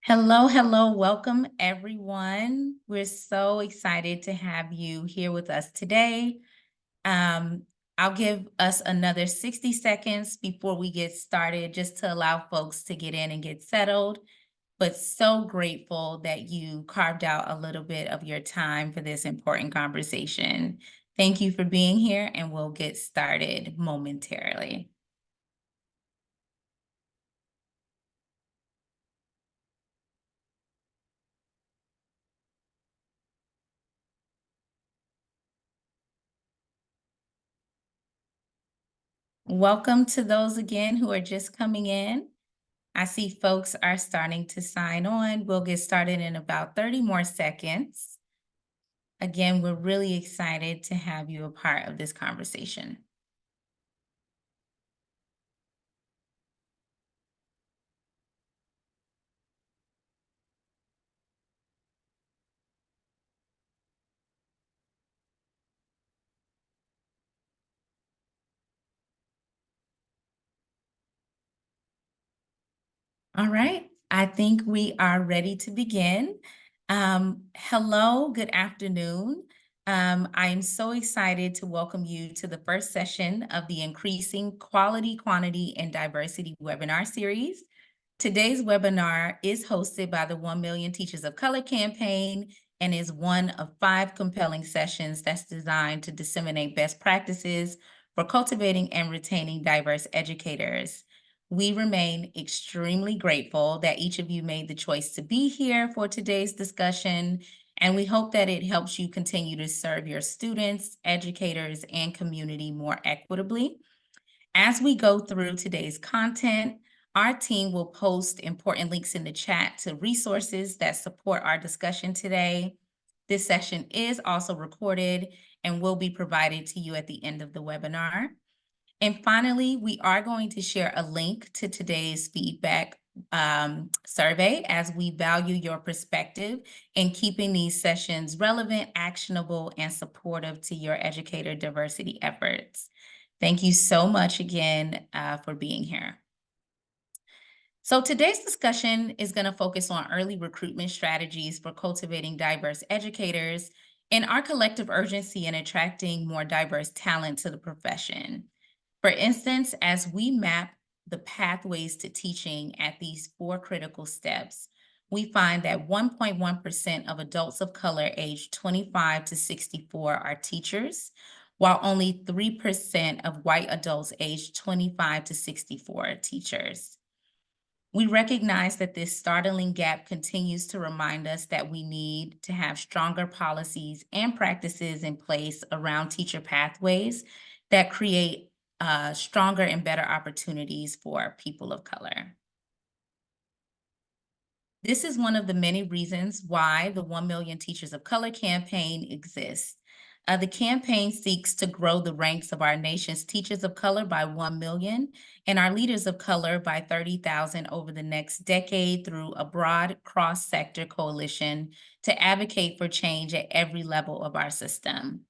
Hello, hello, welcome everyone. We're so excited to have you here with us today. I'll give us another 60 seconds before we get started, just to allow folks to get in and get settled. But so grateful that you carved out a little bit of your time for this important conversation. Thank you for being here, and we'll get started momentarily. Welcome to those again who are just coming in. I see folks are starting to sign on. We'll get started in about 30 more seconds. Again, we're really excited to have you a part of this conversation. All right, I think we are ready to begin. Hello, good afternoon. I am so excited to welcome you to the first session of the Increasing Quality, Quantity, and Diversity webinar series. Today's webinar is hosted by the 1 Million Teachers of Color campaign and is one of 5 compelling sessions that's designed to disseminate best practices for cultivating and retaining diverse educators. We remain extremely grateful that each of you made the choice to be here for today's discussion, and we hope that it helps you continue to serve your students, educators, and community more equitably. As we go through today's content, our team will post important links in the chat to resources that support our discussion today. This session is also recorded and will be provided to you at the end of the webinar. And finally, we are going to share a link to today's feedback survey, as we value your perspective in keeping these sessions relevant, actionable, and supportive to your educator diversity efforts. Thank you so much again for being here. So today's discussion is going to focus on early recruitment strategies for cultivating diverse educators and our collective urgency in attracting more diverse talent to the profession. For instance, as we map the pathways to teaching at these 4 critical steps, we find that 1.1% of adults of color aged 25 to 64 are teachers, while only 3% of white adults aged 25 to 64 are teachers. We recognize that this startling gap continues to remind us that we need to have stronger policies and practices in place around teacher pathways that create stronger and better opportunities for people of color. This is one of the many reasons why the 1 Million Teachers of Color campaign exists. The campaign seeks to grow the ranks of our nation's teachers of color by 1 million and our leaders of color by 30,000 over the next decade through a broad cross-sector coalition to advocate for change at every level of our system.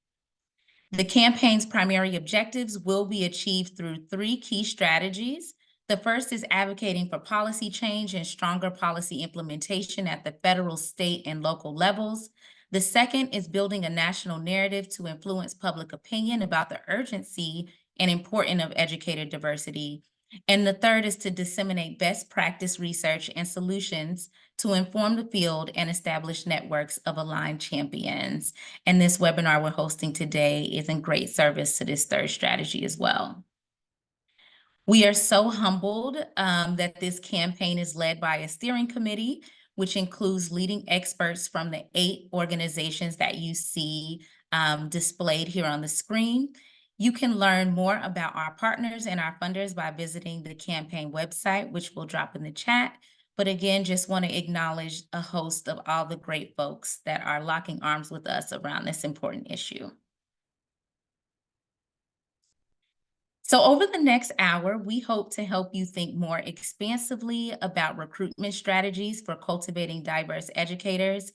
The campaign's primary objectives will be achieved through 3 key strategies. The first is advocating for policy change and stronger policy implementation at the federal, state, and local levels. The second is building a national narrative to influence public opinion about the urgency and importance of educator diversity. And the third is to disseminate best practice research and solutions to inform the field and establish networks of aligned champions. And this webinar we're hosting today is in great service to this third strategy as well. We are so humbled that this campaign is led by a steering committee, which includes leading experts from the 8 organizations that you see displayed here on the screen. You can learn more about our partners and our funders by visiting the campaign website, which we'll drop in the chat. But again, just want to acknowledge a host of all the great folks that are locking arms with us around this important issue. So over the next hour, we hope to help you think more expansively about recruitment strategies for cultivating diverse educators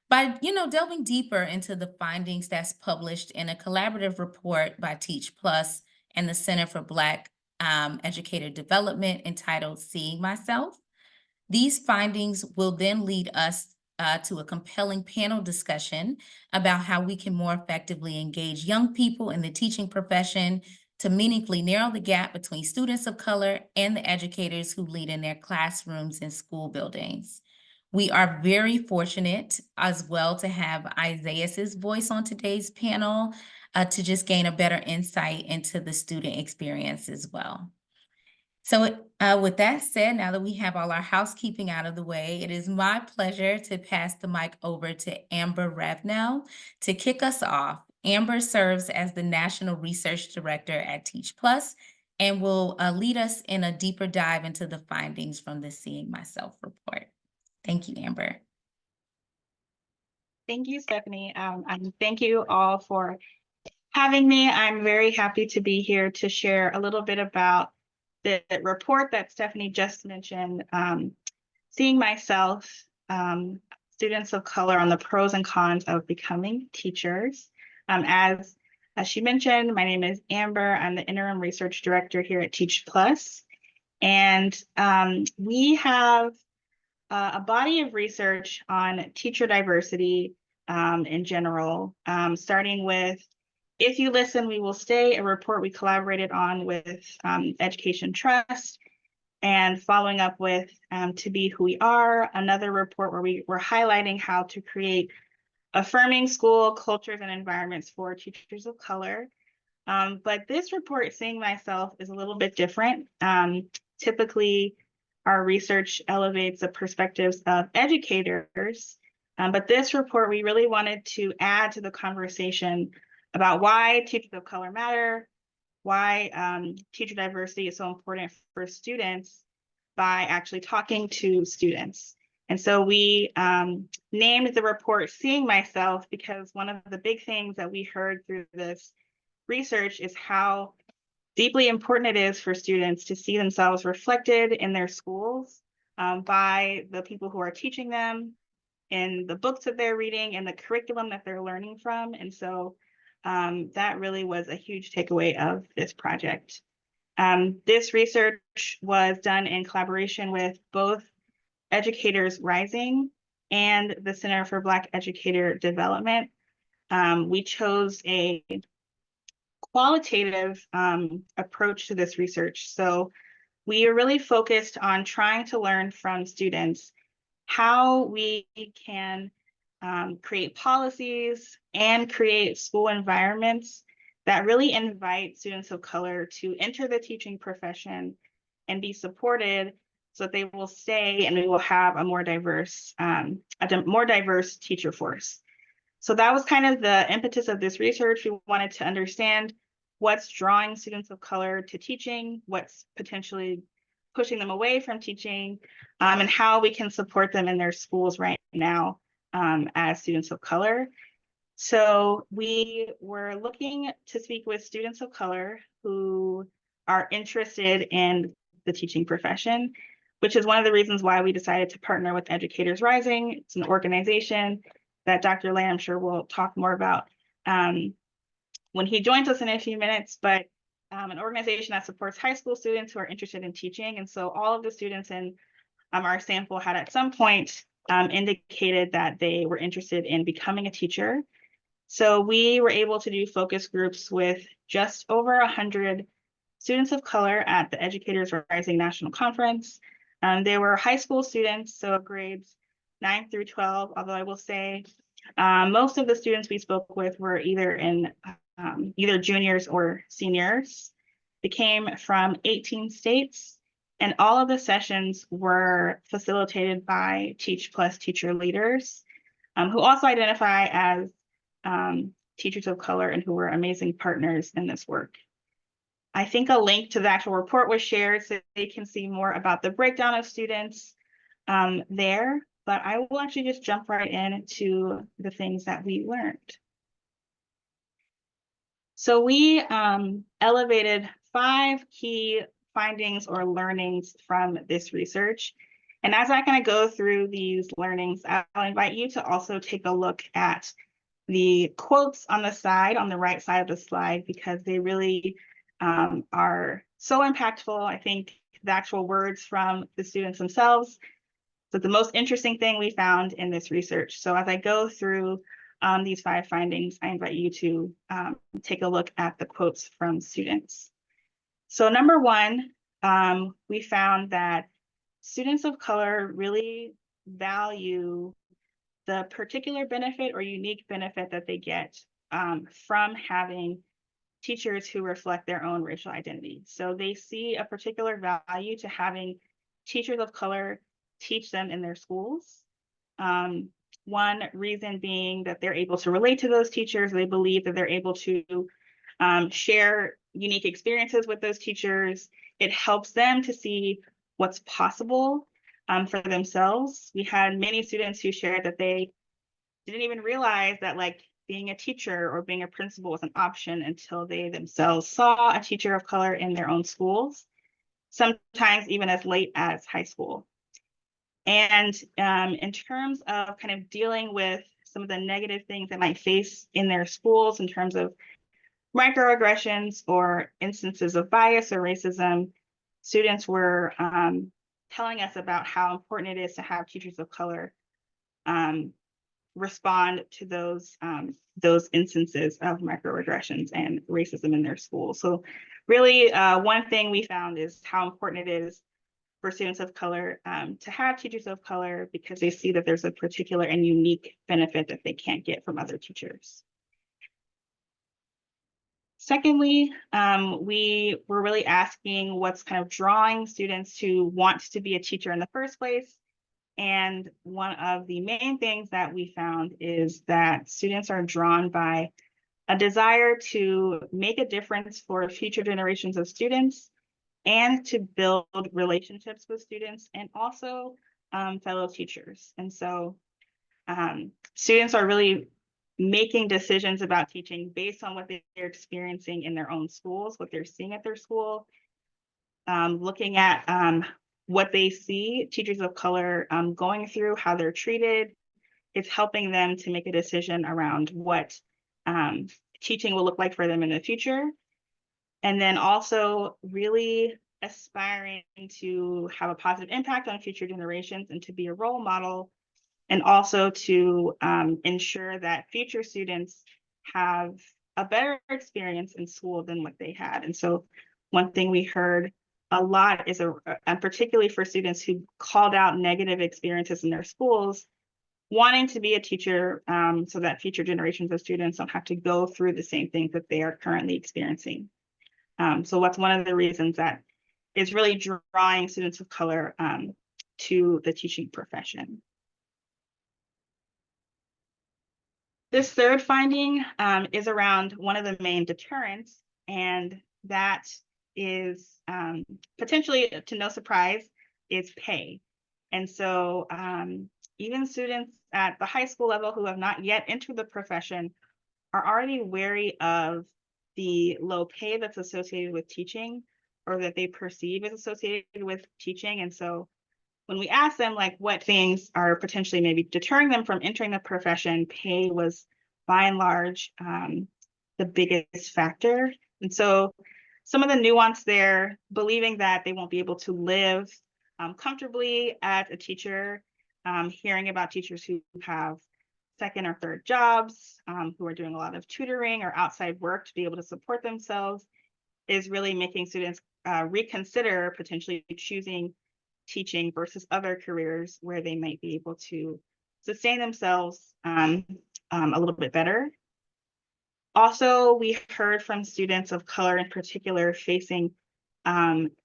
by, delving deeper into the findings that's published in a collaborative report by TeachPlus and the Center for Black Educator Development entitled Seeing Myself. These findings will then lead us to a compelling panel discussion about how we can more effectively engage young people in the teaching profession to meaningfully narrow the gap between students of color and the educators who lead in their classrooms and school buildings. We are very fortunate as well to have Isaiah's voice on today's panel to just gain a better insight into the student experience as well. So with that said, now that we have all our housekeeping out of the way, it is my pleasure to pass the mic over to Amber Ravenel to kick us off. Amber serves as the National Research Director at TeachPlus and will lead us in a deeper dive into the findings from the Seeing Myself report. Thank you, Amber. Thank you, Stephanie. And thank you all for having me. I'm very happy to be here to share a little bit about the report that Stephanie just mentioned, Seeing Myself, Students of Color on the Pros and Cons of Becoming Teachers. As she mentioned, my name is Amber. I'm the Interim Research Director here at TeachPlus. And we have a body of research on teacher diversity in general, starting with If You Listen, We Will Stay, a report we collaborated on with Education Trust, and following up with To Be Who We Are, another report where we were highlighting how to create affirming school cultures and environments for teachers of color. But this report, Seeing Myself, is a little bit different. Typically, our research elevates the perspectives of educators, but this report, we really wanted to add to the conversation about why teachers of color matter, why teacher diversity is so important for students by actually talking to students. And so we named the report Seeing Myself because one of the big things that we heard through this research is how deeply important it is for students to see themselves reflected in their schools by the people who are teaching them, in the books that they're reading, and the curriculum that they're learning from. And so that really was a huge takeaway of this project. This research was done in collaboration with both Educators Rising and the Center for Black Educator Development. We chose a qualitative approach to this research. So we are really focused on trying to learn from students how we can create policies and create school environments that really invite students of color to enter the teaching profession and be supported so that they will stay and we will have a more diverse teacher force. So that was kind of the impetus of this research. We wanted to understand what's drawing students of color to teaching, what's potentially pushing them away from teaching, and how we can support them in their schools right now as students of color. So we were looking to speak with students of color who are interested in the teaching profession, which is one of the reasons why we decided to partner with Educators Rising. It's an organization that Dr. Lay, I'm sure, will talk more about when he joins us in a few minutes, but an organization that supports high school students who are interested in teaching. And so all of the students in our sample had at some point indicated that they were interested in becoming a teacher. So we were able to do focus groups with just over 100 students of color at the Educators Rising National Conference. They were high school students, so grades 9 through 12, although I will say most of the students we spoke with were either juniors or seniors. They came from 18 states, and all of the sessions were facilitated by TeachPlus teacher leaders who also identify as teachers of color and who were amazing partners in this work. I think a link to the actual report was shared so they can see more about the breakdown of students there, but I will actually just jump right into the things that we learned. So we elevated 5 key findings or learnings from this research. And as I kind of go through these learnings, I'll invite you to also take a look at the quotes on the side, on the right side of the slide, because they really are so impactful. I think the actual words from the students themselves So the most interesting thing we found in this research. So as I go through these 5 findings, I invite you to take a look at the quotes from students. So number 1, we found that students of color really value the particular benefit or unique benefit that they get from having teachers who reflect their own racial identity. So they see a particular value to having teachers of color teach them in their schools. One reason being that they're able to relate to those teachers. They believe that they're able to share unique experiences with those teachers. It helps them to see what's possible for themselves. We had many students who shared that they didn't even realize that like being a teacher or being a principal was an option until they themselves saw a teacher of color in their own schools, sometimes even as late as high school. And in terms of kind of dealing with some of the negative things they might face in their schools in terms of microaggressions or instances of bias or racism, students were telling us about how important it is to have teachers of color respond to those instances of microaggressions and racism in their schools. So really, one thing we found is how important it is for students of color to have teachers of color because they see that there's a particular and unique benefit that they can't get from other teachers. Secondly, we were really asking what's kind of drawing students to want to be a teacher in the first place. And one of the main things that we found is that students are drawn by a desire to make a difference for future generations of students and to build relationships with students and also fellow teachers. And so students are really making decisions about teaching based on what they're experiencing in their own schools, what they're seeing at their school, looking at what they see teachers of color going through, how they're treated. It's helping them to make a decision around what teaching will look like for them in the future. And then also really aspiring to have a positive impact on future generations and to be a role model, and also to ensure that future students have a better experience in school than what they had. And so one thing we heard a lot is, and particularly for students who called out negative experiences in their schools, wanting to be a teacher so that future generations of students don't have to go through the same things that they are currently experiencing. So that's one of the reasons that is really drawing students of color to the teaching profession. This third finding is around one of the main deterrents, and that is potentially, to no surprise, is pay. And so even students at the high school level who have not yet entered the profession are already wary of the low pay that's associated with teaching or that they perceive is associated with teaching. And so when we asked them like what things are potentially maybe deterring them from entering the profession, pay was by and large the biggest factor. And so some of the nuance there, believing that they won't be able to live comfortably as a teacher, hearing about teachers who have second or third jobs, who are doing a lot of tutoring or outside work to be able to support themselves, is really making students reconsider potentially choosing teaching versus other careers where they might be able to sustain themselves a little bit better. Also, we heard from students of color in particular facing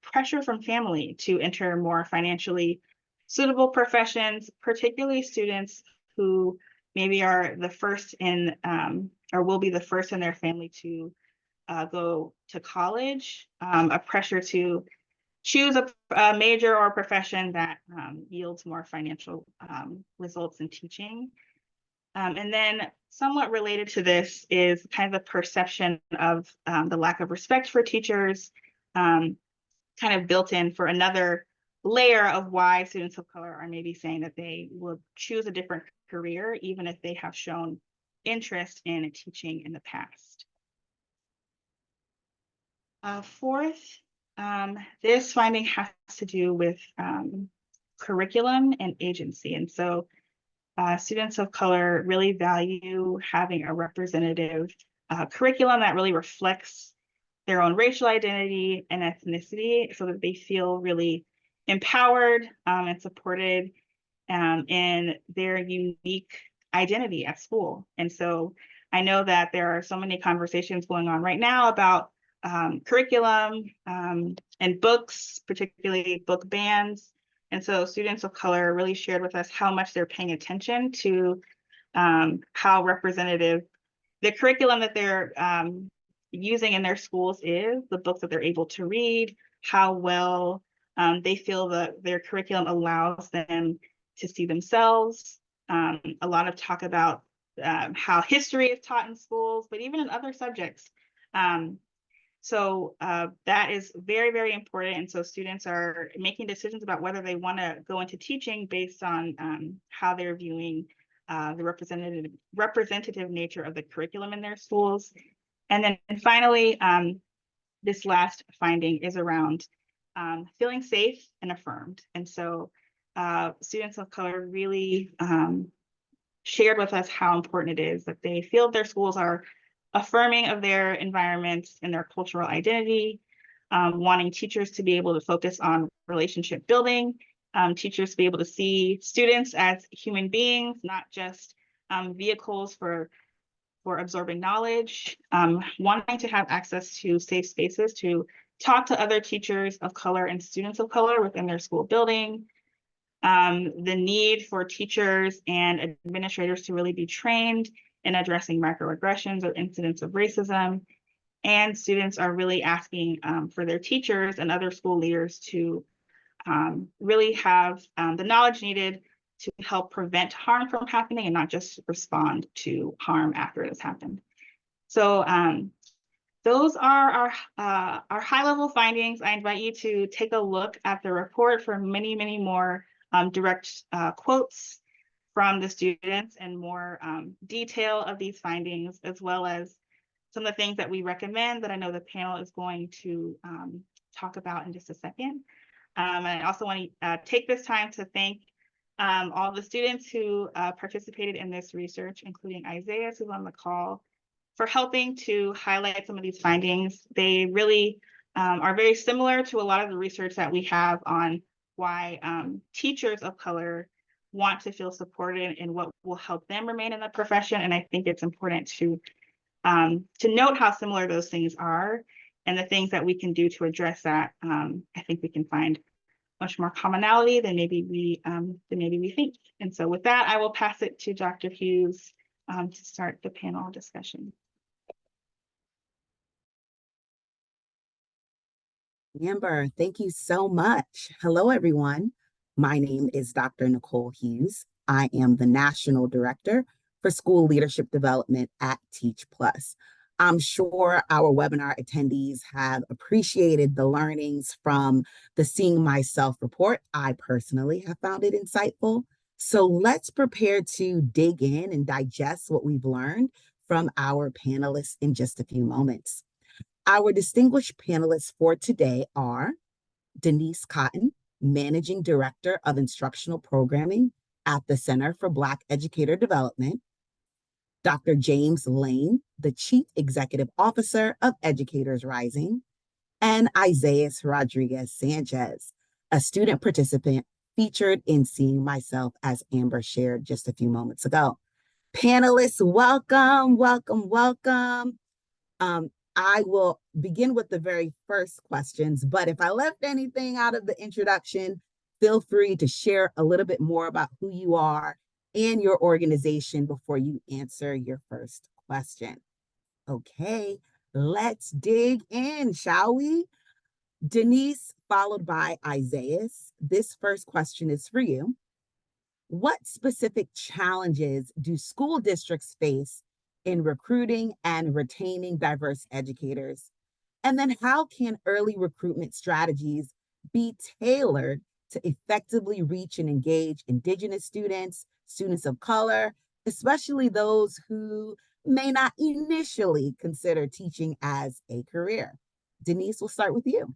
pressure from family to enter more financially suitable professions, particularly students who maybe are the first in or will be the first in their family to go to college, a pressure to choose a major or a profession that yields more financial results in teaching. And then somewhat related to this is kind of the perception of the lack of respect for teachers, kind of built in for another layer of why students of color are maybe saying that they will choose a different career, even if they have shown interest in teaching in the past. Fourth, this finding has to do with curriculum and agency. And so students of color really value having a representative curriculum that really reflects their own racial identity and ethnicity so that they feel really empowered and supported in their unique identity at school. And so I know that there are so many conversations going on right now about curriculum and books, particularly book bans. And so students of color really shared with us how much they're paying attention to how representative the curriculum that they're using in their schools is, the books that they're able to read, how well they feel that their curriculum allows them to see themselves. A lot of talk about how history is taught in schools, but even in other subjects. So that is very, very important. And so students are making decisions about whether they want to go into teaching based on how they're viewing the representative nature of the curriculum in their schools. And then finally, this last finding is around feeling safe and affirmed. And so students of color really shared with us how important it is that they feel their schools are affirming of their environments and their cultural identity, wanting teachers to be able to focus on relationship building, teachers to be able to see students as human beings, not just vehicles for absorbing knowledge, wanting to have access to safe spaces to talk to other teachers of color and students of color within their school building, the need for teachers and administrators to really be trained in addressing microaggressions or incidents of racism. And students are really asking for their teachers and other school leaders to really have the knowledge needed to help prevent harm from happening and not just respond to harm after it has happened. So those are our high-level findings. I invite you to take a look at the report for many, many more direct quotes from the students and more detail of these findings, as well as some of the things that we recommend that I know the panel is going to talk about in just a second. And I also want to take this time to thank all the students who participated in this research, including Isaiah, who's on the call, for helping to highlight some of these findings. They really are very similar to a lot of the research that we have on why teachers of color want to feel supported and what will help them remain in the profession. And I think it's important to note how similar those things are and the things that we can do to address that. I think we can find much more commonality than maybe we think. And so with that, I will pass it to Dr. Hughes to start the panel discussion. Amber, thank you so much. Hello, everyone. My name is Dr. Nicole Hughes. I am the National Director for School Leadership Development at TeachPlus. I'm sure our webinar attendees have appreciated the learnings from the Seeing Myself report. I personally have found it insightful. So let's prepare to dig in and digest what we've learned from our panelists in just a few moments. Our distinguished panelists for today are Denise Cotton, Managing Director of Instructional Programming at the Center for Black Educator Development, Dr. James Lane, the Chief Executive Officer of Educators Rising, and Isaiah Rodriguez Sanchez, a student participant featured in Seeing Myself, as Amber shared just a few moments ago. Panelists, welcome, welcome, welcome. I will begin with the very first questions, but if I left anything out of the introduction, feel free to share a little bit more about who you are and your organization before you answer your first question. Okay, let's dig in, shall we? Denise, followed by Isaiah. This first question is for you. What specific challenges do school districts face in recruiting and retaining diverse educators? And then how can early recruitment strategies be tailored to effectively reach and engage Indigenous students, students of color, especially those who may not initially consider teaching as a career? Denise, we'll start with you.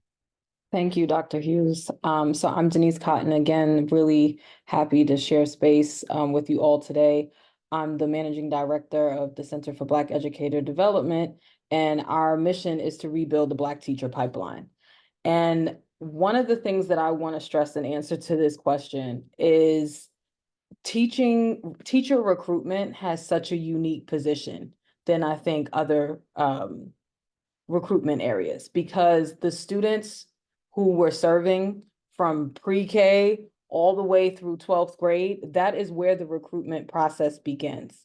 Thank you, Dr. Hughes. So I'm Denise Cotton, again, really happy to share space with you all today. I'm the managing director of the Center for Black Educator Development, and our mission is to rebuild the Black teacher pipeline. And one of the things that I want to stress in answer to this question is teacher recruitment has such a unique position than I think other recruitment areas, because the students who we're serving from pre-K all the way through 12th grade, that is where the recruitment process begins.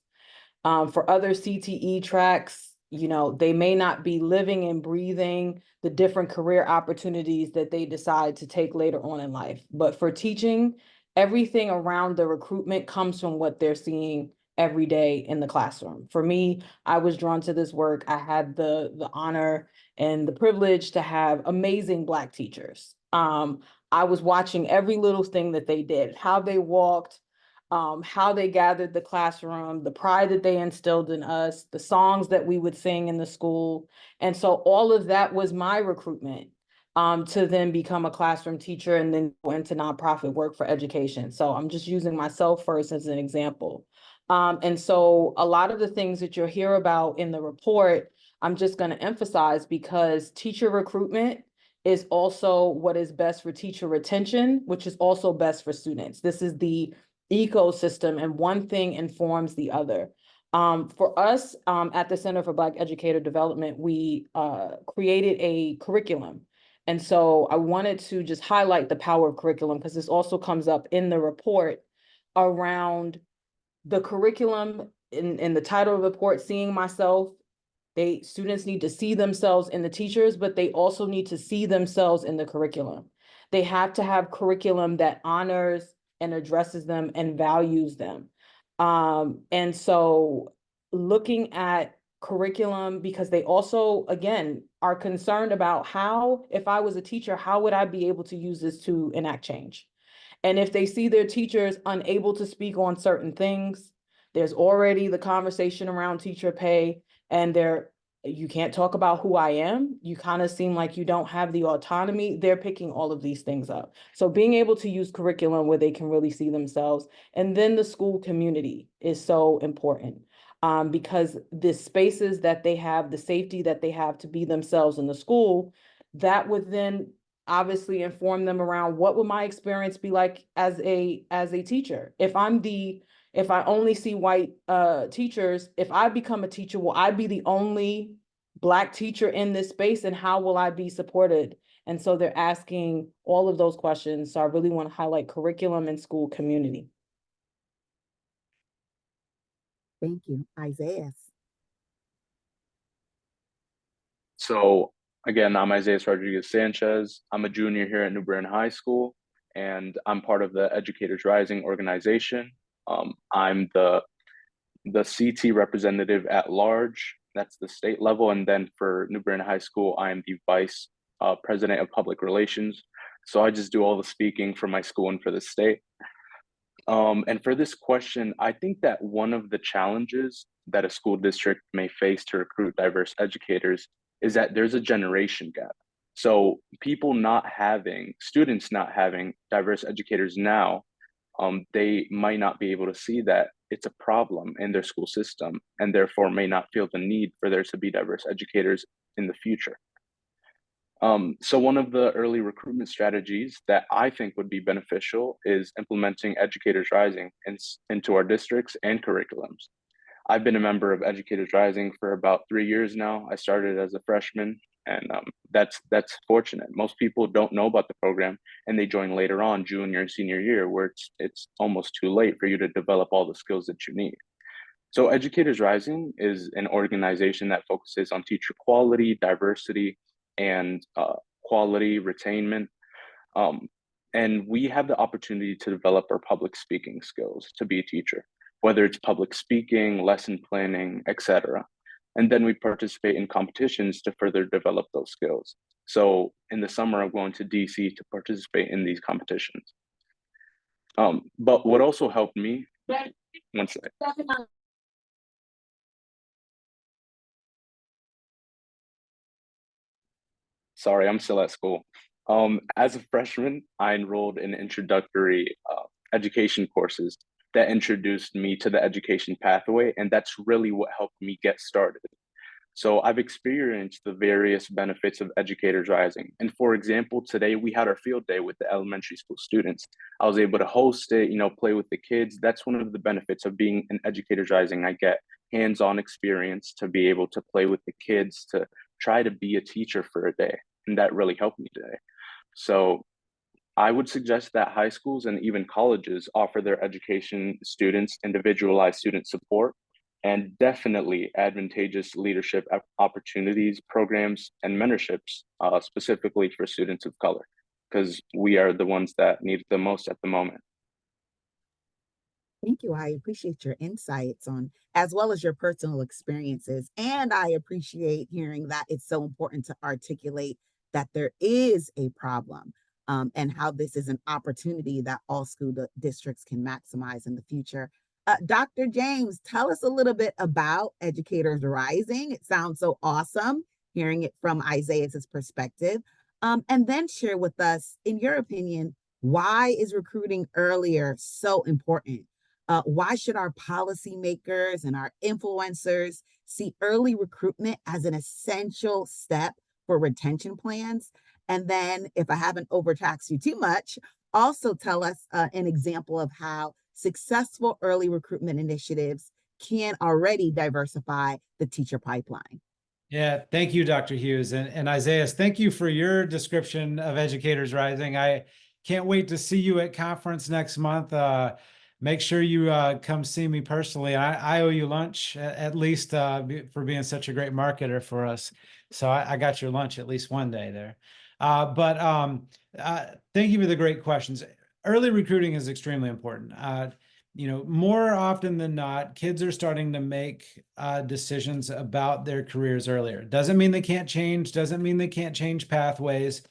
For other CTE tracks, they may not be living and breathing the different career opportunities that they decide to take later on in life. But for teaching, everything around the recruitment comes from what they're seeing every day in the classroom. For me, I was drawn to this work. I had the honor and the privilege to have amazing Black teachers. I was watching every little thing that they did, how they walked, how they gathered the classroom, the pride that they instilled in us, the songs that we would sing in the school. And so all of that was my recruitment to then become a classroom teacher and then go into nonprofit work for education. So I'm just using myself first as an example. And so a lot of the things that you'll hear about in the report, I'm just going to emphasize, because teacher recruitment is also what is best for teacher retention, which is also best for students. This is the ecosystem, and one thing informs the other. For us at the Center for Black Educator Development, we created a curriculum. And so I wanted to just highlight the power of curriculum, because this also comes up in the report around the curriculum. In the title of the report, Seeing Myself, students need to see themselves in the teachers, but they also need to see themselves in the curriculum. They have to have curriculum that honors and addresses them and values them. And so looking at curriculum, because they also, again, are concerned about how, if I was a teacher, how would I be able to use this to enact change? And if they see their teachers unable to speak on certain things, there's already the conversation around teacher pay, and you can't talk about who I am. You kind of seem like you don't have the autonomy. They're picking all of these things up. So being able to use curriculum where they can really see themselves. And then the school community is so important, because the spaces that they have, the safety that they have to be themselves in the school, that would then obviously inform them around what would my experience be like as a teacher. If I only see white teachers, if I become a teacher, will I be the only Black teacher in this space, and how will I be supported? And so they're asking all of those questions. So I really want to highlight curriculum and school community. Thank you. Isaiah. So again, I'm Isaiah Rodriguez Sanchez. I'm a junior here at New Bern High School, and I'm part of the Educators Rising organization. I'm the CT representative at large. That's the state level. And then for New Bern High School, I am the vice president of public relations. So I just do all the speaking for my school and for the state. And for this question, I think that one of the challenges that a school district may face to recruit diverse educators is that there's a generation gap. So students not having diverse educators now, they might not be able to see that it's a problem in their school system, and therefore may not feel the need for there to be diverse educators in the future. So one of the early recruitment strategies that I think would be beneficial is implementing Educators Rising into our districts and curriculums. I've been a member of Educators Rising for about 3 years now. I started as a freshman, and that's fortunate. Most people don't know about the program, and they join later on, junior and senior year, where it's almost too late for you to develop all the skills that you need. So Educators Rising is an organization that focuses on teacher quality, diversity, and quality retainment. And we have the opportunity to develop our public speaking skills to be a teacher, whether it's public speaking, lesson planning, etc. And then we participate in competitions to further develop those skills. So in the summer, I'm going to DC to participate in these competitions. But what also helped me, one second. Sorry, I'm still at school. As a freshman, I enrolled in introductory education courses that introduced me to the education pathway, and that's really what helped me get started. So I've experienced the various benefits of Educators Rising. And for example, today we had our field day with the elementary school students. I was able to host it, play with the kids. That's one of the benefits of being an Educators Rising. I get hands-on experience to be able to play with the kids, to try to be a teacher for a day. And that really helped me today. So I would suggest that high schools and even colleges offer their education students individualized student support and definitely advantageous leadership opportunities, programs, and mentorships, specifically for students of color, because we are the ones that need it the most at the moment. Thank you. I appreciate your insights on as well as your personal experiences. And I appreciate hearing that it's so important to articulate that there is a problem, and how this is an opportunity that all school districts can maximize in the future. Dr. James, tell us a little bit about Educators Rising. It sounds so awesome hearing it from Isaiah's perspective. And then share with us, in your opinion, why is recruiting earlier so important? Why should our policymakers and our influencers see early recruitment as an essential step for retention plans? And then, if I haven't overtaxed you too much, also tell us an example of how successful early recruitment initiatives can already diversify the teacher pipeline. Yeah, thank you, Dr. Hughes. And Isaiah, thank you for your description of Educators Rising. I can't wait to see you at conference next month. Make sure you come see me personally. I owe you lunch at least for being such a great marketer for us. So I got your lunch at least one day there. Thank you for the great questions. Early recruiting is extremely important. More often than not, kids are starting to make decisions about their careers earlier. Doesn't mean they can't change, doesn't mean they can't change pathways,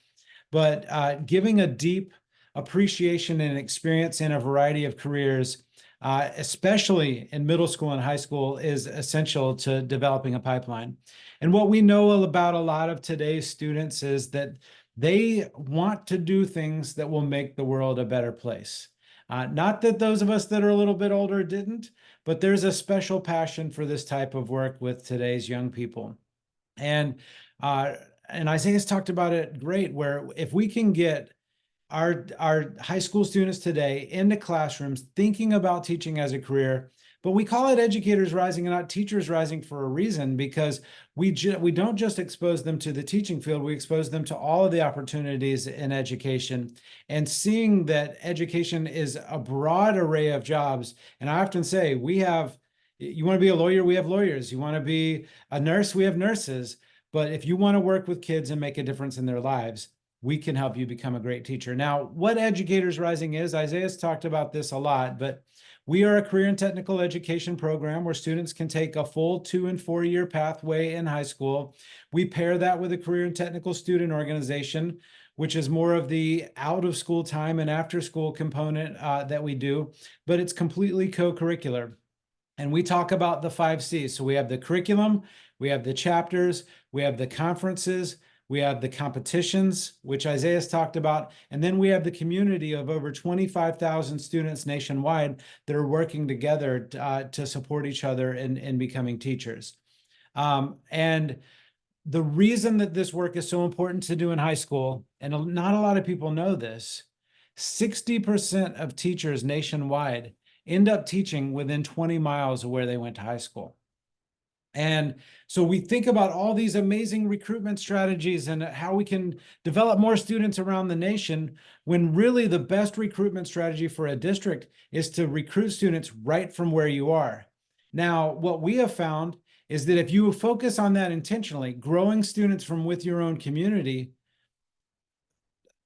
but giving a deep appreciation and experience in a variety of careers, especially in middle school and high school, is essential to developing a pipeline. And what we know about a lot of today's students is that they want to do things that will make the world a better place. Not that those of us that are a little bit older didn't, but there's a special passion for this type of work with today's young people. And Isaiah's talked about it great, where if we can get our high school students today into classrooms thinking about teaching as a career, but we call it Educators Rising and not Teachers Rising for a reason, because we don't just expose them to the teaching field, we expose them to all of the opportunities in education, and seeing that education is a broad array of jobs. And I often say, you want to be a lawyer, we have lawyers. You want to be a nurse, we have nurses. But if you want to work with kids and make a difference in their lives, we can help you become a great teacher. Now, what Educators Rising is, Isaiah's talked about this a lot, but we are a career and technical education program where students can take a full 2- and 4-year pathway in high school. We pair that with a career and technical student organization, which is more of the out of school time and after school component that we do, but it's completely co-curricular. And we talk about the 5 C's. So we have the curriculum, we have the chapters, we have the conferences, we have the competitions, which Isaiah's talked about, and then we have the community of over 25,000 students nationwide that are working together to support each other in becoming teachers. And the reason that this work is so important to do in high school, and not a lot of people know this, 60% of teachers nationwide end up teaching within 20 miles of where they went to high school. And so we think about all these amazing recruitment strategies and how we can develop more students around the nation, when really the best recruitment strategy for a district is to recruit students right from where you are. Now, what we have found is that if you focus on that intentionally, growing students from with your own community,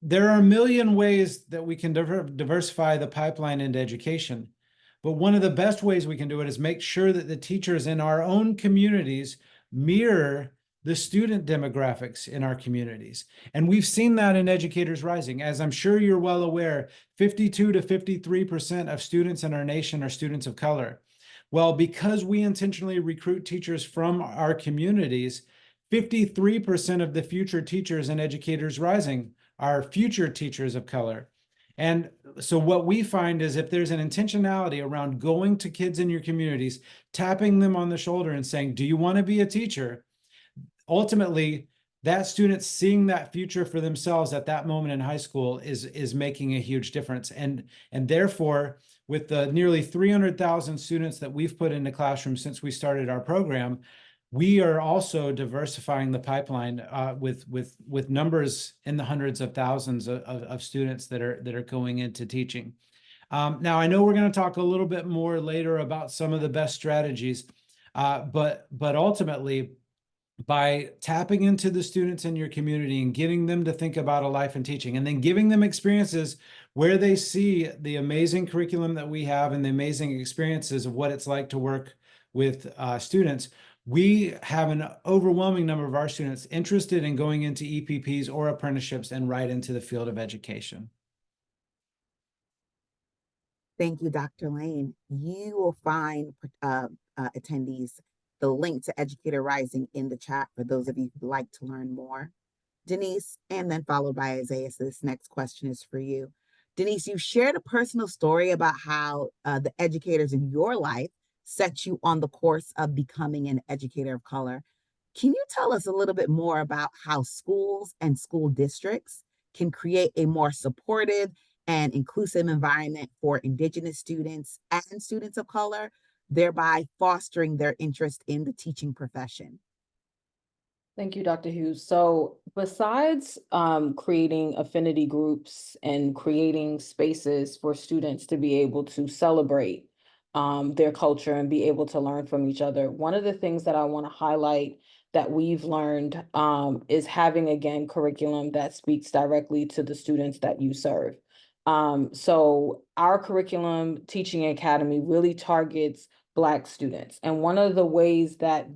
there are a million ways that we can diversify the pipeline into education. But one of the best ways we can do it is make sure that the teachers in our own communities mirror the student demographics in our communities. And we've seen that in Educators Rising. As I'm sure you're well aware, 52 to 53% of students in our nation are students of color. Well, because we intentionally recruit teachers from our communities, 53% of the future teachers in Educators Rising our future teachers of color. And so what we find is if there's an intentionality around going to kids in your communities, tapping them on the shoulder and saying, do you want to be a teacher? Ultimately, that student seeing that future for themselves at that moment in high school is making a huge difference. And therefore, with the nearly 300,000 students that we've put into classrooms since we started our program, we are also diversifying the pipeline with numbers in the hundreds of thousands of students that are going into teaching. Now, I know we're going to talk a little bit more later about some of the best strategies, but ultimately, by tapping into the students in your community and getting them to think about a life in teaching, and then giving them experiences where they see the amazing curriculum that we have and the amazing experiences of what it's like to work with students, we have an overwhelming number of our students interested in going into EPPs or apprenticeships and right into the field of education. Thank you, Dr. Lane. You will find attendees the link to Educator Rising in the chat for those of you who'd like to learn more. Denise, and then followed by Isaiah. So this next question is for you. Denise, you shared a personal story about how the educators in your life set you on the course of becoming an educator of color. Can you tell us a little bit more about how schools and school districts can create a more supportive and inclusive environment for Indigenous students and students of color, thereby fostering their interest in the teaching profession? Thank you, Dr. Hughes. So besides creating affinity groups and creating spaces for students to be able to celebrate their culture and be able to learn from each other, one of the things that I want to highlight that we've learned is having, again, curriculum that speaks directly to the students that you serve. So our curriculum, Teaching Academy, really targets Black students. And one of the ways that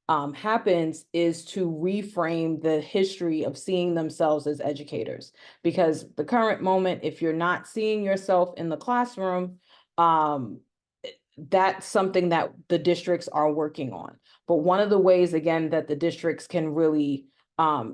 happens is to reframe the history of seeing themselves as educators. Because the current moment, if you're not seeing yourself in the classroom, that's something that the districts are working on. But one of the ways, again, that the districts can really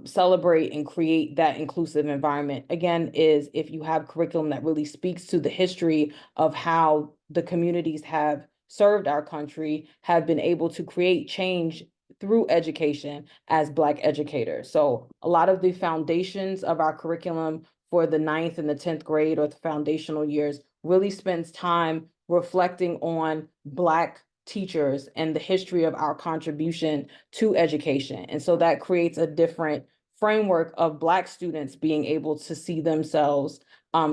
celebrate and create that inclusive environment, again, is if you have curriculum that really speaks to the history of how the communities have served our country, have been able to create change through education as Black educators. So a lot of the foundations of our curriculum for the 9th and the 10th grade or the foundational years really spends time reflecting on Black teachers and the history of our contribution to education. And so that creates a different framework of Black students being able to see themselves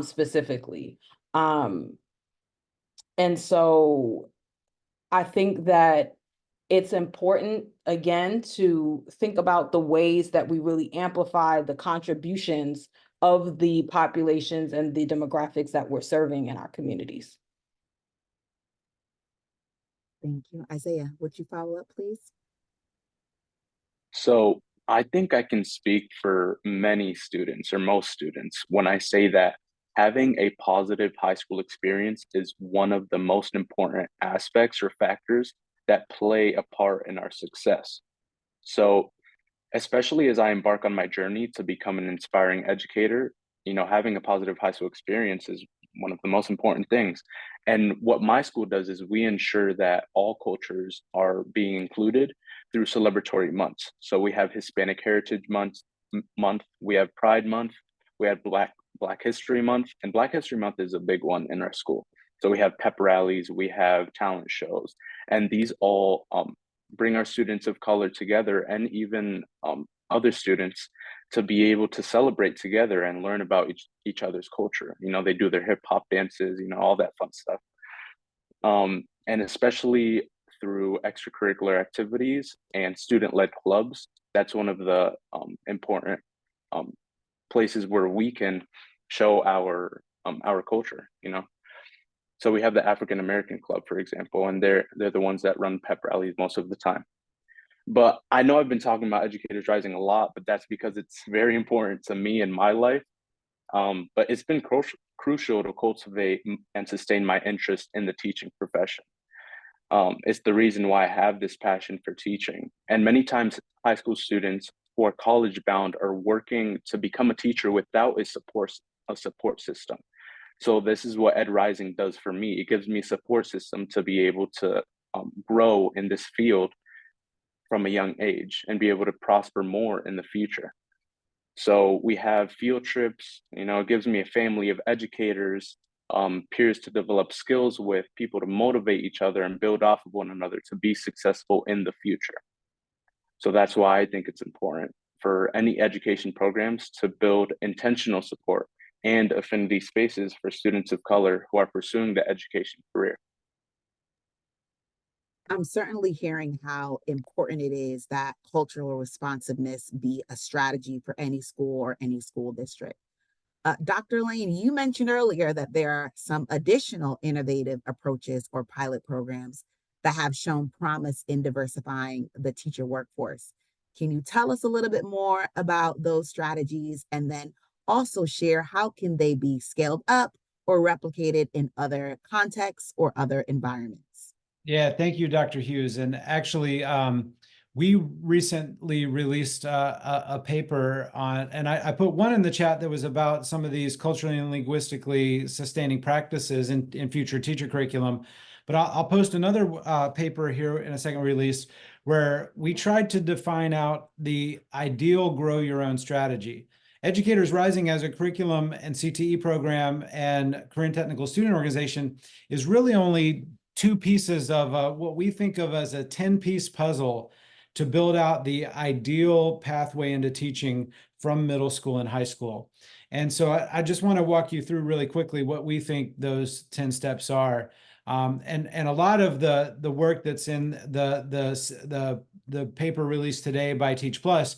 specifically. And so I think that it's important, again, to think about the ways that we really amplify the contributions of the populations and the demographics that we're serving in our communities. Thank you. Isaiah, would you follow up, please? So I think I can speak for many students or most students when I say that having a positive high school experience is one of the most important aspects or factors that play a part in our success. So, especially as I embark on my journey to become an inspiring educator, having a positive high school experience is one of the most important things. And what my school does is we ensure that all cultures are being included through celebratory months. So we have Hispanic Heritage month, we have Pride Month, we have Black History Month, and Black History Month is a big one in our school. So we have pep rallies, we have talent shows, and these all bring our students of color together, and even other students, to be able to celebrate together and learn about each other's culture. They do their hip hop dances, all that fun stuff. And especially through extracurricular activities and student-led clubs, that's one of the important places where we can show our culture. So we have the African American Club, for example, and they're the ones that run pep rallies most of the time. But I know I've been talking about Educators Rising a lot, but that's because it's very important to me in my life. But it's been crucial to cultivate and sustain my interest in the teaching profession. It's the reason why I have this passion for teaching. And many times high school students who are college bound are working to become a teacher without a support system. So this is what Ed Rising does for me. It gives me a support system to be able to grow in this field from a young age and be able to prosper more in the future. So we have field trips, it gives me a family of educators, peers to develop skills with, people to motivate each other and build off of one another to be successful in the future. So that's why I think it's important for any education programs to build intentional support and affinity spaces for students of color who are pursuing the education career. I'm certainly hearing how important it is that cultural responsiveness be a strategy for any school or any school district. Dr. Lane, you mentioned earlier that there are some additional innovative approaches or pilot programs that have shown promise in diversifying the teacher workforce. Can you tell us a little bit more about those strategies, and then also share how can they be scaled up or replicated in other contexts or other environments? Yeah, thank you, Dr. Hughes. And actually, we recently released a paper on, and I put one in the chat that was about some of these culturally and linguistically sustaining practices in future teacher curriculum. But I'll post another paper here in a second release where we tried to define out the ideal grow your own strategy. Educators Rising as a curriculum and CTE program and career and technical student organization is really only two pieces of what we think of as a 10-piece puzzle to build out the ideal pathway into teaching from middle school and high school. And so I just want to walk you through really quickly what we think those 10 steps are. And a lot of the work that's in the paper released today by TeachPlus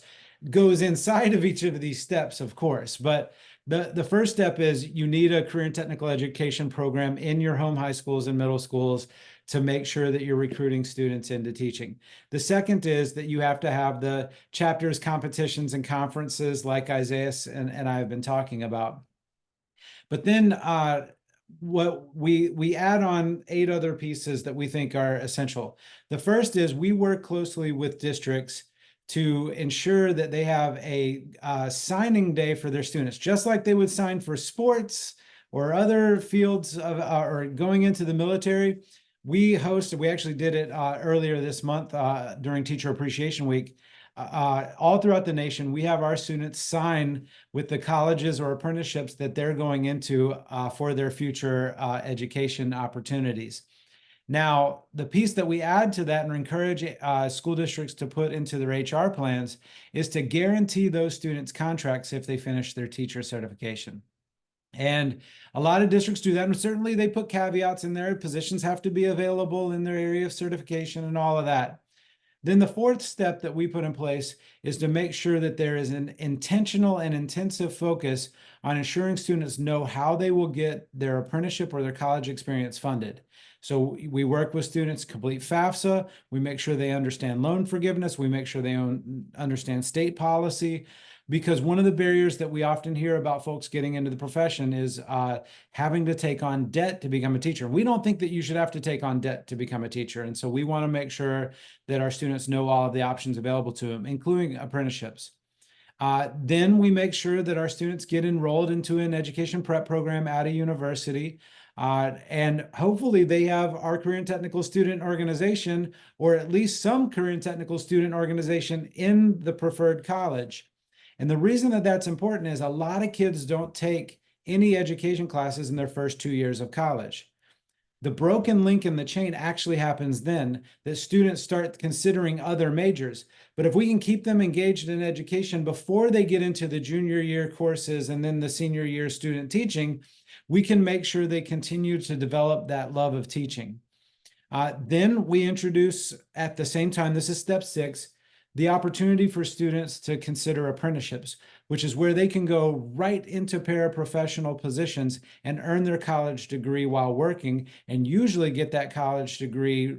goes inside of each of these steps, of course. But the first step is you need a career and technical education program in your home high schools and middle schools to make sure that you're recruiting students into teaching. The second is that you have to have the chapters, competitions, and conferences like Isaiah and I have been talking about. But then what we add on 8 other pieces that we think are essential. The first is we work closely with districts to ensure that they have a signing day for their students, just like they would sign for sports or other fields of or going into the military. We actually did it earlier this month during Teacher Appreciation Week. All throughout the nation, we have our students sign with the colleges or apprenticeships that they're going into for their future education opportunities. Now, the piece that we add to that and encourage school districts to put into their HR plans is to guarantee those students contracts if they finish their teacher certification. And a lot of districts do that, and certainly they put caveats in there. Positions have to be available in their area of certification and all of that. Then the fourth step that we put in place is to make sure that there is an intentional and intensive focus on ensuring students know how they will get their apprenticeship or their college experience funded. So we work with students complete FAFSA. We make sure they understand loan forgiveness. We make sure they understand state policy. Because one of the barriers that we often hear about folks getting into the profession is having to take on debt to become a teacher. We don't think that you should have to take on debt to become a teacher. And so we want to make sure that our students know all of the options available to them, including apprenticeships. Then we make sure that our students get enrolled into an education prep program at a university. And hopefully they have our career and technical student organization, or at least some career and technical student organization in the preferred college. And the reason that that's important is a lot of kids don't take any education classes in their first 2 years of college. The broken link in the chain actually happens then, that students start considering other majors. But if we can keep them engaged in education before they get into the junior year courses and then the senior year student teaching, we can make sure they continue to develop that love of teaching. Then we introduce at the same time, this is step 6, the opportunity for students to consider apprenticeships, which is where they can go right into paraprofessional positions and earn their college degree while working, and usually get that college degree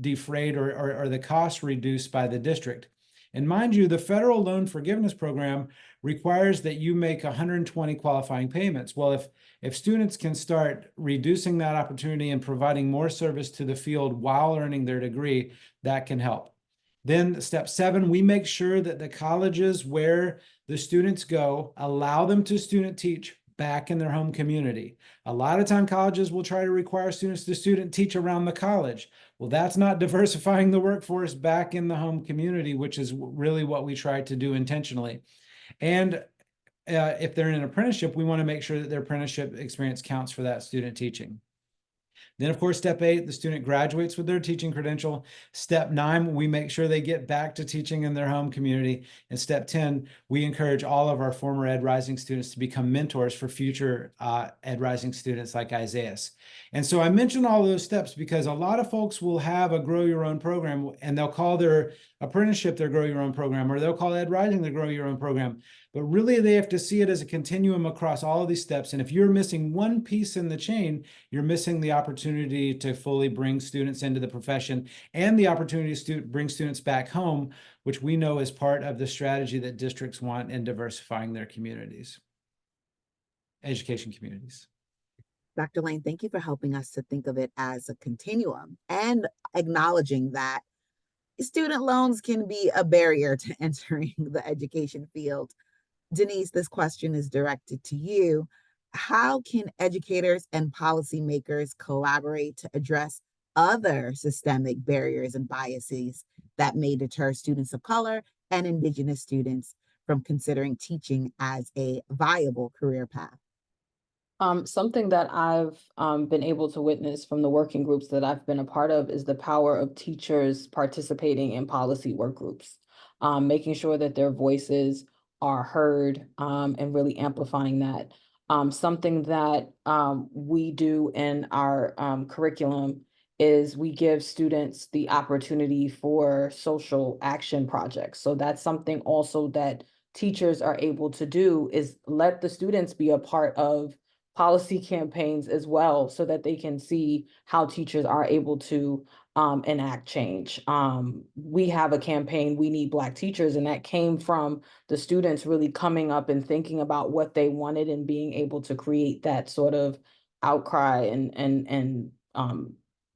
defrayed or the cost reduced by the district. And mind you, the federal loan forgiveness program requires that you make 120 qualifying payments. Well, if students can start reducing that opportunity and providing more service to the field while earning their degree, that can help. Then step 7, we make sure that the colleges where the students go allow them to student teach back in their home community. A lot of time colleges will try to require students to student teach around the college. Well, that's not diversifying the workforce back in the home community, which is really what we try to do intentionally. And if they're in an apprenticeship, we want to make sure that their apprenticeship experience counts for that student teaching. Then, of course, step 8, the student graduates with their teaching credential. Step 9, we make sure they get back to teaching in their home community. And step 10, we encourage all of our former Ed Rising students to become mentors for future Ed Rising students like Isaiah's. And so I mentioned all those steps because a lot of folks will have a grow your own program, and they'll call their apprenticeship their grow your own program, or they'll call Ed Rising their grow your own program. But really, they have to see it as a continuum across all of these steps. And if you're missing one piece in the chain, you're missing the opportunity to fully bring students into the profession and the opportunity to bring students back home, which we know is part of the strategy that districts want in diversifying their communities, education communities. Dr. Lane, thank you for helping us to think of it as a continuum and acknowledging that student loans can be a barrier to entering the education field. Denise, this question is directed to you. How can educators and policymakers collaborate to address other systemic barriers and biases that may deter students of color and Indigenous students from considering teaching as a viable career path? Something that I've been able to witness from the working groups that I've been a part of is the power of teachers participating in policy work groups, making sure that their voices are heard, and really amplifying that. Something that we do in our curriculum is we give students the opportunity for social action projects. So that's something also that teachers are able to do, is let the students be a part of policy campaigns as well, so that they can see how teachers are able to enact change. We have a campaign, We Need Black Teachers, and that came from the students really coming up and thinking about what they wanted and being able to create that sort of outcry and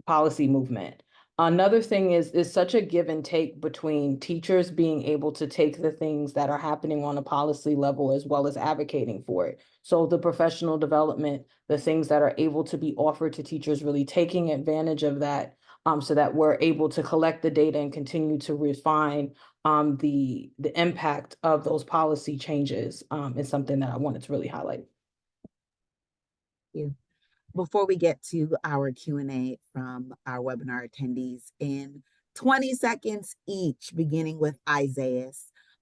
policy movement. Another thing is such a give and take between teachers being able to take the things that are happening on a policy level as well as advocating for it. So the professional development, the things that are able to be offered to teachers, really taking advantage of that, so that we're able to collect the data and continue to refine the impact of those policy changes, is something that I wanted to really highlight. Thank you. Before we get to our Q&A from our webinar attendees, in 20 seconds each, beginning with Isaiah,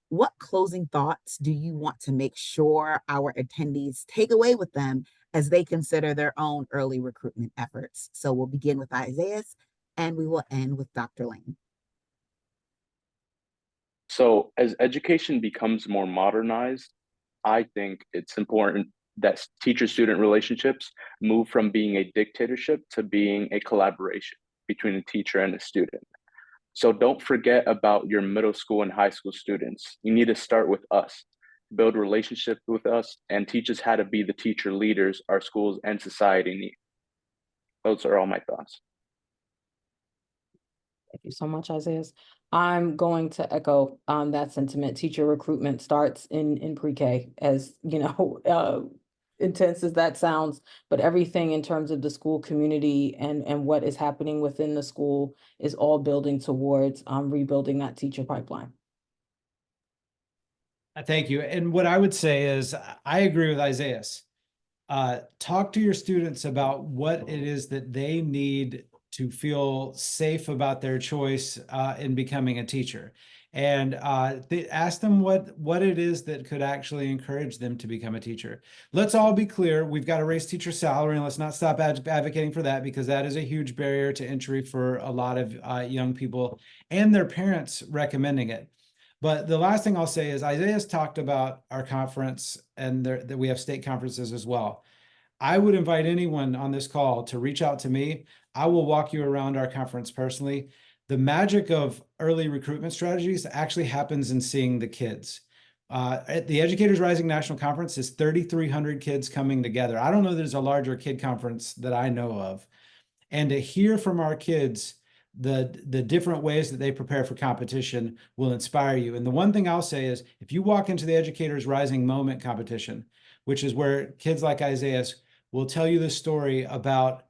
what closing thoughts do you want to make sure our attendees take away with them as they consider their own early recruitment efforts? So we'll begin with Isaiah and we will end with Dr. Lane. So as education becomes more modernized, I think it's important that teacher-student relationships move from being a dictatorship to being a collaboration between a teacher and a student. So don't forget about your middle school and high school students. You need to start with us, build relationships with us, and teach us how to be the teacher leaders our schools and society need. Those are all my thoughts. Thank you so much, Isaiah. I'm going to echo that sentiment. Teacher recruitment starts in pre-K, as you know, intense as that sounds, but everything in terms of the school community and what is happening within the school is all building towards rebuilding that teacher pipeline. Thank you. And what I would say is, I agree with Isaiah. Talk to your students about what it is that they need to feel safe about their choice in becoming a teacher. And ask them what it is that could actually encourage them to become a teacher. Let's all be clear, we've got to raise teacher salary, and let's not stop advocating for that, because that is a huge barrier to entry for a lot of young people and their parents recommending it. But the last thing I'll say is, Isaiah's talked about our conference, and that we have state conferences as well. I would invite anyone on this call to reach out to me. I will walk you around our conference personally. The magic of early recruitment strategies actually happens in seeing the kids. At the Educators Rising National Conference is 3,300 kids coming together. I don't know there's a larger kid conference that I know of. And to hear from our kids the different ways that they prepare for competition will inspire you. And the one thing I'll say is, if you walk into the Educators Rising Moment competition, which is where kids like Isaiah will tell you the story about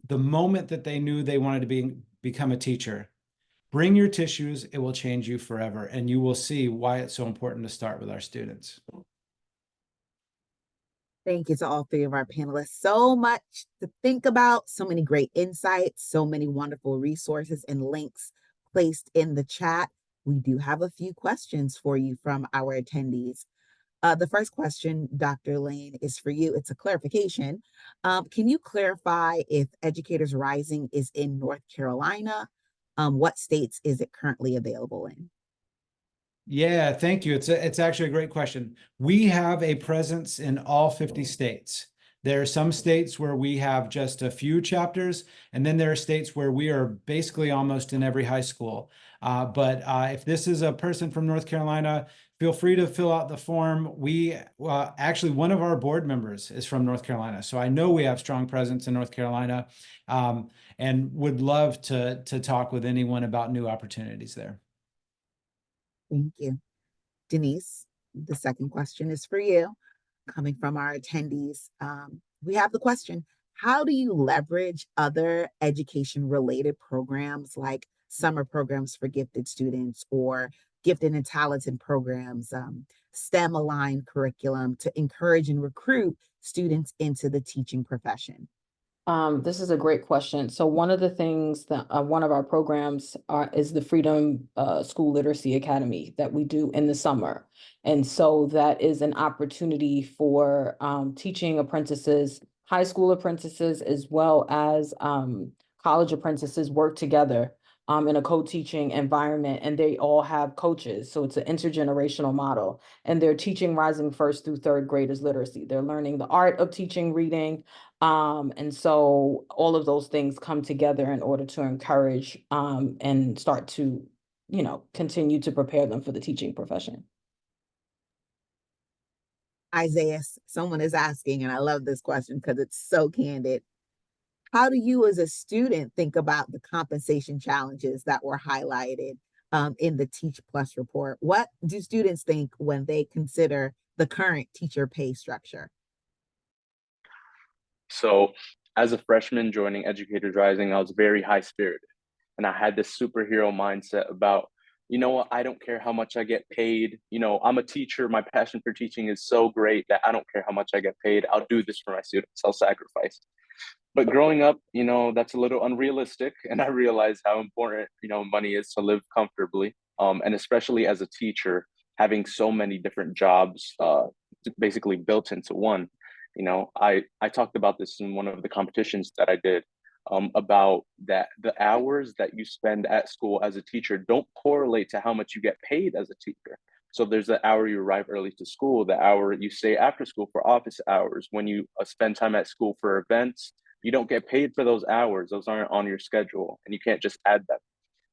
the moment that they knew they wanted to become a teacher, bring your tissues, it will change you forever. And you will see why it's so important to start with our students. Thank you to all three of our panelists. So much to think about, so many great insights, so many wonderful resources and links placed in the chat. We do have a few questions for you from our attendees. The first question, Dr. Lane, is for you. It's a clarification. Can you clarify if Educators Rising is in North Carolina? What states is it currently available in? Yeah, thank you. It's actually a great question. We have a presence in all 50 states. There are some states where we have just a few chapters, and then there are states where we are basically almost in every high school. But if this is a person from North Carolina, feel free to fill out the form. We actually, one of our board members is from North Carolina, so I know we have strong presence in North Carolina, and would love to talk with anyone about new opportunities there. Thank you. Denise, the second question is for you, coming from our attendees. We have the question, how do you leverage other education-related programs like summer programs for gifted students or gifted and talented programs, STEM-aligned curriculum to encourage and recruit students into the teaching profession? This is a great question. So one of the things that one of our programs is the Freedom School Literacy Academy that we do in the summer. And so that is an opportunity for teaching apprentices, high school apprentices, as well as college apprentices work together in a co-teaching environment, and they all have coaches. So it's an intergenerational model, and they're teaching rising first through third graders literacy. They're learning the art of teaching reading. And so all of those things come together in order to encourage and start to, continue to prepare them for the teaching profession. Isaiah, someone is asking, and I love this question because it's so candid. How do you as a student think about the compensation challenges that were highlighted in the TeachPlus report? What do students think when they consider the current teacher pay structure? So as a freshman joining Educators Rising, I was very high spirited. And I had this superhero mindset about, you know what, I don't care how much I get paid. I'm a teacher. My passion for teaching is so great that I don't care how much I get paid. I'll do this for my students. I'll sacrifice. But growing up, that's a little unrealistic. And I realized how important, money is to live comfortably. And especially as a teacher, having so many different jobs basically built into one. I talked about this in one of the competitions that I did about that the hours that you spend at school as a teacher don't correlate to how much you get paid as a teacher. So there's the hour you arrive early to school, the hour you stay after school for office hours. When you spend time at school for events, you don't get paid for those hours. Those aren't on your schedule, and you can't just add them.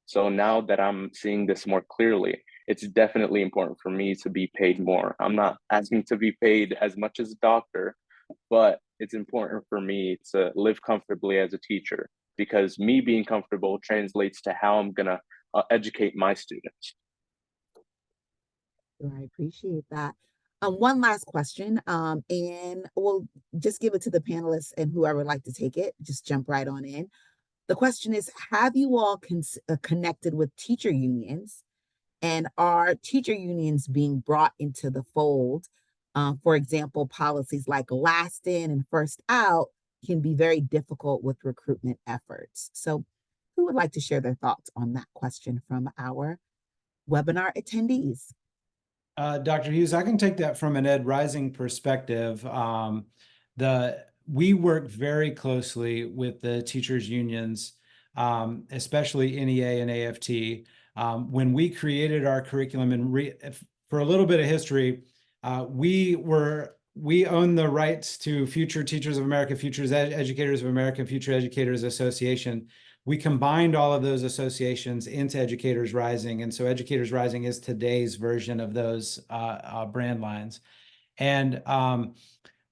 So now that I'm seeing this more clearly, it's definitely important for me to be paid more. I'm not asking to be paid as much as a doctor, but it's important for me to live comfortably as a teacher, because me being comfortable translates to how I'm gonna educate my students. I appreciate that. One last question, and we'll just give it to the panelists and whoever would like to take it, just jump right on in. The question is, have you all connected with teacher unions, and are teacher unions being brought into the fold? For example, policies like last in and first out can be very difficult with recruitment efforts. So who would like to share their thoughts on that question from our webinar attendees? Dr. Hughes, I can take that from an Ed Rising perspective. We work very closely with the teachers unions, especially NEA and AFT. When we created our curriculum, and for a little bit of history, we own the rights to Future Teachers of America, Future Educators of America, Future Educators Association. We combined all of those associations into Educators Rising. And so Educators Rising is today's version of those brand lines. And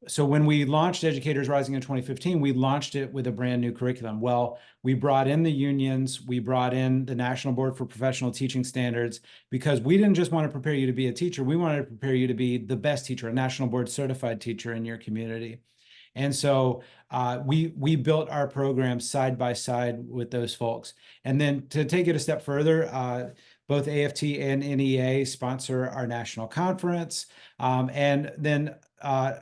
So when we launched Educators Rising in 2015, we launched it with a brand new curriculum. Well, we brought in the unions, we brought in the National Board for Professional Teaching Standards, because we didn't just want to prepare you to be a teacher, we wanted to prepare you to be the best teacher, a National Board certified teacher in your community. And so we built our program side by side with those folks. And then to take it a step further, both AFT and NEA sponsor our national conference. And then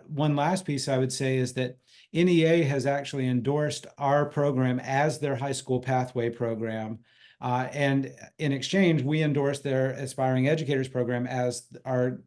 one last piece I would say is that NEA has actually endorsed our program as their high school pathway program. And in exchange, we endorse their Aspiring Educators program as our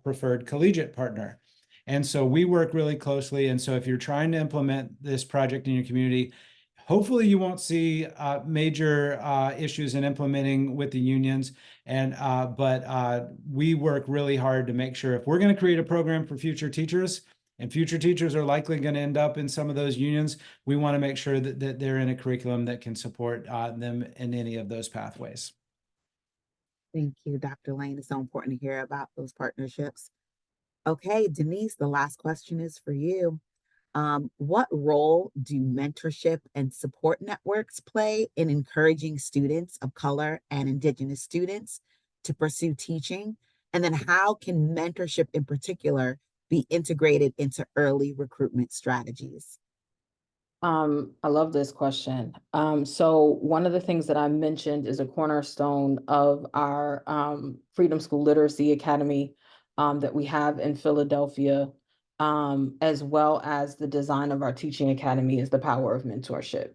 preferred collegiate partner. And so we work really closely. And so if you're trying to implement this project in your community, hopefully you won't see major issues in implementing with the unions. But we work really hard to make sure if we're going to create a program for future teachers, and future teachers are likely going to end up in some of those unions, we want to make sure that they're in a curriculum that can support them in any of those pathways. Thank you, Dr. Lane. It's so important to hear about those partnerships. Okay, Denise, the last question is for you. What role do mentorship and support networks play in encouraging students of color and indigenous students to pursue teaching? And then how can mentorship in particular be integrated into early recruitment strategies? I love this question. So one of the things that I mentioned is a cornerstone of our Freedom School Literacy Academy that we have in Philadelphia, as well as the design of our teaching academy, is the power of mentorship,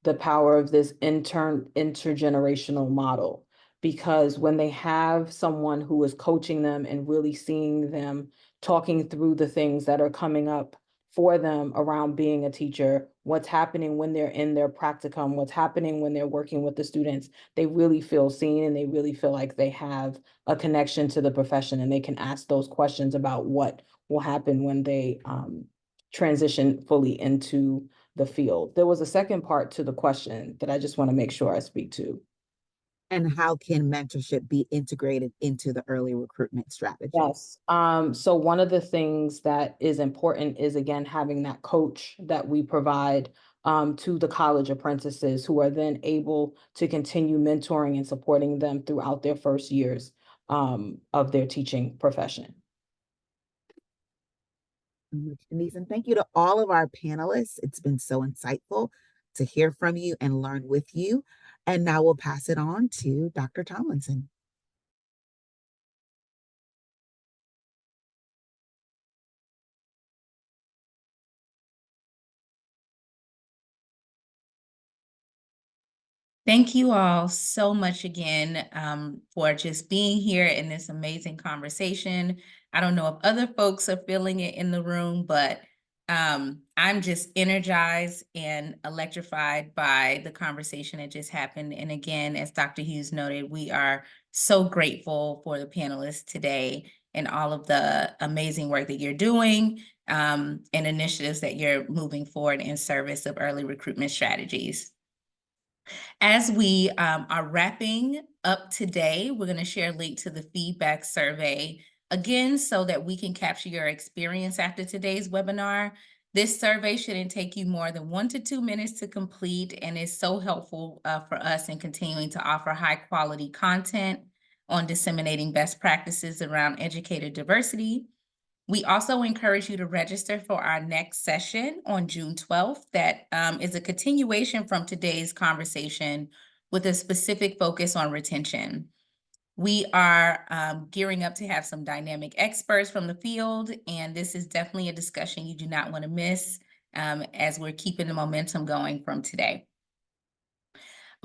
the power of this intergenerational model. Because when they have someone who is coaching them and really seeing them talking through the things that are coming up for them around being a teacher, what's happening when they're in their practicum, what's happening when they're working with the students, they really feel seen and they really feel like they have a connection to the profession, and they can ask those questions about what will happen when they transition fully into the field. There was a second part to the question that I just want to make sure I speak to. And how can mentorship be integrated into the early recruitment strategy? Yes. So one of the things that is important is, again, having that coach that we provide to the college apprentices, who are then able to continue mentoring and supporting them throughout their first years of their teaching profession. Denise, and thank you to all of our panelists. It's been so insightful to hear from you and learn with you. And now we'll pass it on to Dr. Tomlinson. Thank you all so much again for just being here in this amazing conversation. I don't know if other folks are feeling it in the room, but I'm just energized and electrified by the conversation that just happened. And again, as Dr. Hughes noted, we are so grateful for the panelists today and all of the amazing work that you're doing and initiatives that you're moving forward in service of early recruitment strategies. As we are wrapping up today, we're going to share a link to the feedback survey again, so that we can capture your experience after today's webinar. This survey shouldn't take you more than 1 to 2 minutes to complete, and is so helpful for us in continuing to offer high quality content on disseminating best practices around educator diversity. We also encourage you to register for our next session on June 12th. That is a continuation from today's conversation with a specific focus on retention. We are gearing up to have some dynamic experts from the field, and this is definitely a discussion you do not want to miss as we're keeping the momentum going from today.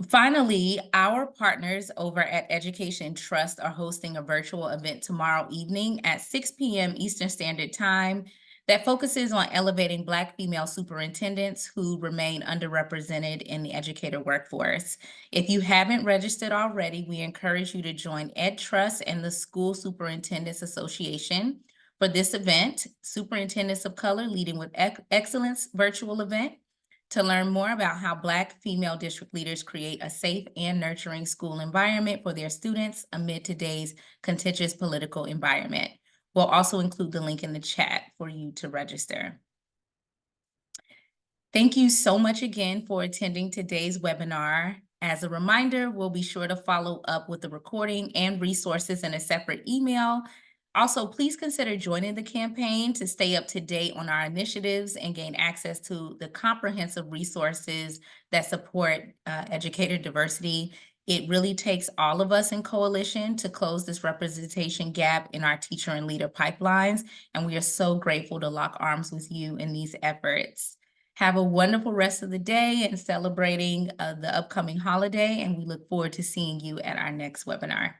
Finally, our partners over at Education Trust are hosting a virtual event tomorrow evening at 6 p.m. Eastern Standard Time that focuses on elevating Black female superintendents who remain underrepresented in the educator workforce. If you haven't registered already, we encourage you to join Ed Trust and the School Superintendents Association for this event, Superintendents of Color Leading with Excellence virtual event, to learn more about how Black female district leaders create a safe and nurturing school environment for their students amid today's contentious political environment. We'll also include the link in the chat for you to register. Thank you so much again for attending today's webinar. As a reminder, we'll be sure to follow up with the recording and resources in a separate email. Also, please consider joining the campaign to stay up to date on our initiatives and gain access to the comprehensive resources that support educator diversity. It really takes all of us in coalition to close this representation gap in our teacher and leader pipelines, and we are so grateful to lock arms with you in these efforts. Have a wonderful rest of the day and celebrating the upcoming holiday, and we look forward to seeing you at our next webinar.